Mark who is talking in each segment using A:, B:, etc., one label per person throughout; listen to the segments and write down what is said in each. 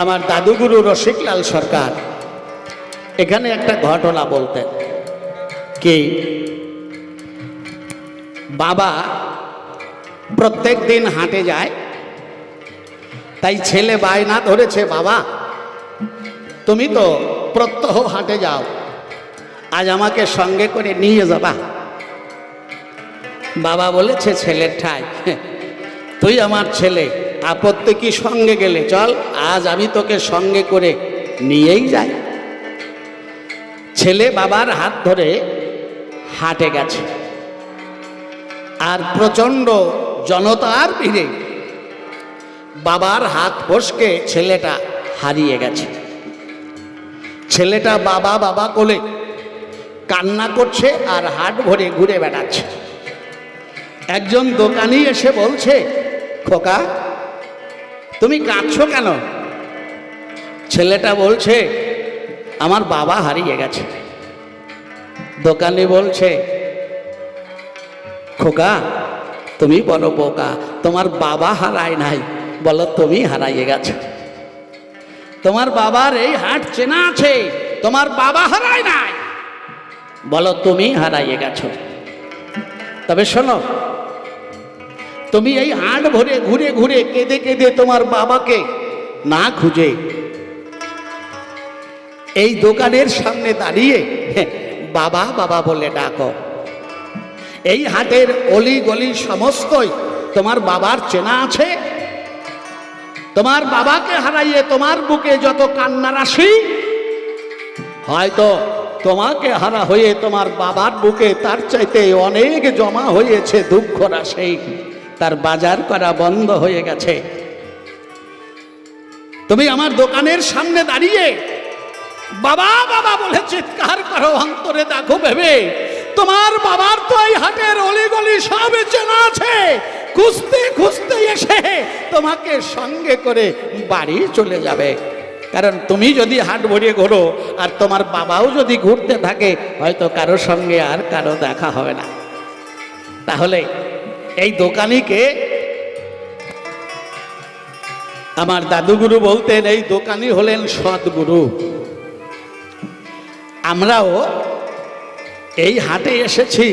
A: আমার দাদুগুরু রসিকলাল সরকার এখানে একটা ঘটনা বলতেন কি বাবা প্রত্যেক দিন হাটে যায়, তাই ছেলে বায়না ধরেছে, বাবা তুমি তো প্রত্যহ হাটে যাও, আজ আমাকে সঙ্গে করে নিয়ে যাবা। বাবা বলেছে ছেলের ঠাই, তুই আমার ছেলে, আপত্তি কি সঙ্গে গেলে চল, আজ আমি তোকে সঙ্গে করে নিয়েই যাই। ছেলে বাবার হাত ধরে হাটে গেছে, আর প্রচণ্ড জনতার ভিড়ে বাবার হাত ফসকে ছেলেটা হারিয়ে গেছে। ছেলেটা বাবা বাবা কোলে কান্না করছে আর হাট ভরে ঘুরে বেড়াচ্ছে। একজন দোকানি এসে বলছে, খোকা তুমি কাঁদছো কেন? ছেলেটা বলছে আমার বাবা হারিয়ে গেছে। দোকানি বলছে, খোকা তুমি বলো বোকা, তোমার বাবা হারায় নাই, বলো তুমি হারাইয়ে গেছো। তোমার বাবার এই হাট চেনা আছে, তোমার বাবা হারায় নাই, বলো তুমি হারাইয়ে গেছো। তবে শোনো, তুমি এই হাট ভরে ঘুরে ঘুরে কেঁদে কেঁদে তোমার বাবাকে না খুঁজে এই দোকানের সামনে দাঁড়িয়ে বাবা বাবা বলে ডাকো। এই হাটের অলি গলি সমস্তই তোমার বাবার চেনা আছে। তোমার বাবাকে হারাইয়ে তোমার বুকে যত কান্না রাশি, হয়তো তোমাকে হারা হয়ে তোমার বাবার বুকে তার চাইতে অনেক জমা হয়েছে দুঃখ রাশি, তার বাজার করা বন্ধ হয়ে গেছে। তুমি আমার দোকানের সামনে দাঁড়িয়ে বাবা বাবা বলে চিৎকার করো, অন্তরে দেখো ভেবে তোমার বাবার তো এই হাটের অলিগলি সব চেনা আছে। খুঁজতে খুঁজতে এসে তোমাকে সঙ্গে করে বাড়ি চলে যাবে। কারণ তুমি যদি হাট ভরিয়ে ঘোরো আর তোমার বাবাও যদি ঘুরতে থাকে, হয়তো কারো সঙ্গে আর কারো দেখা হবে না। তাহলে এই দোকানিকে আমার দাদুগুরু বলতেন, এই দোকানি হলেন সদ্গুরু। আমরাও এই হাটে এসেছি,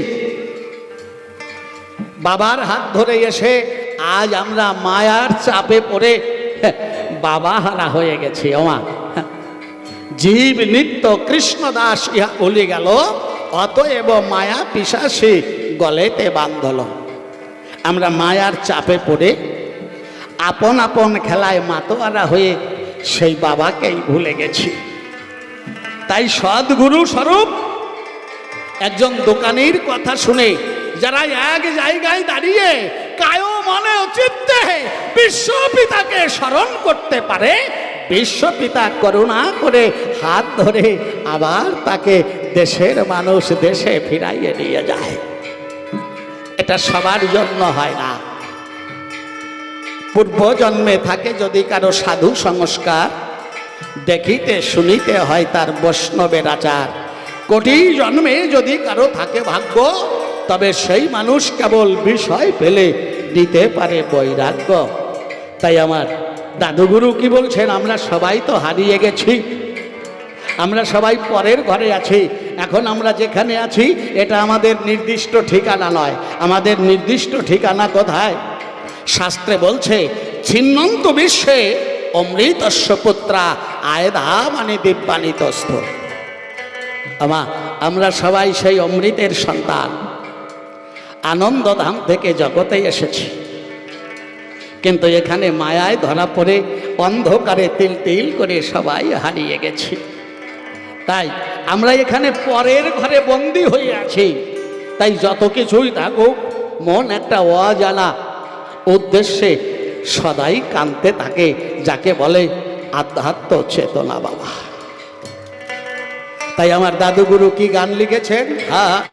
A: বাবার হাত ধরে এসে আজ আমরা মায়ার চাপে পড়ে বাবা হারা হয়ে গেছি। ওমা, জীব নিত্য কৃষ্ণ দাস ইহা বলে গেল, অতএব মায়া পিশাসী গলেতে বান্ধল। আমরা মায়ার চাপে পড়ে আপন আপন খেলায় মাতোয়ারা হয়ে সেই বাবাকেই ভুলে গেছি। তাই সদ্গুরু স্বরূপ একজন দোকানির কথা শুনে যারা এক জায়গায় দাঁড়িয়ে কায় মনে চিত্তে বিশ্বপিতাকে স্মরণ করতে পারে, বিশ্বপিতা করুণা করে হাত ধরে আবার তাকে দেশের মানুষ দেশে ফিরাইয়ে নিয়ে যায়। এটা সবার জন্য হয় না। পূর্ব জন্মে থাকে যদি কারো সাধু সংস্কার, দেখিতে শুনিতে হয় তার বৈষ্ণবের আচার। কোটি জন্মে যদি কারো থাকে ভাগ্য, তবে সেই মানুষ কেবল বিষয় পেলে দিতে পারে বৈরাগ্য। তাই আমার দাদুগুরু কি বলছেন, আমরা সবাই তো হারিয়ে গেছি, আমরা সবাই পরের ঘরে আছি। এখন আমরা যেখানে আছি এটা আমাদের নির্দিষ্ট ঠিকানা নয়। আমাদের নির্দিষ্ট ঠিকানা কোথায়? শাস্ত্রে বলছে, ছিন্নন্ত বিশ্বে অমৃতস্য পুত্রা আয়ধা মানে দিব্যানিতস্থ। আমরা সবাই সেই অমৃতের সন্তান, আনন্দধাম থেকে জগতে এসেছি, কিন্তু এখানে মায়ায় ধরা পড়ে অন্ধকারে তিল তিল করে সবাই হারিয়ে গেছি। তাই আমরা এখানে পরের ঘরে বন্দী হয়ে আছি। তাই যত কিছুই থাকুক, মন একটা অজানা উদ্দেশ্যে সদাই কাঁদতে থাকে, যাকে বলে আধ্যাত্ম চেতনা বাবা। তাই আমার দাদুগুরু কি গান লিখেছেন, হ্যাঁ,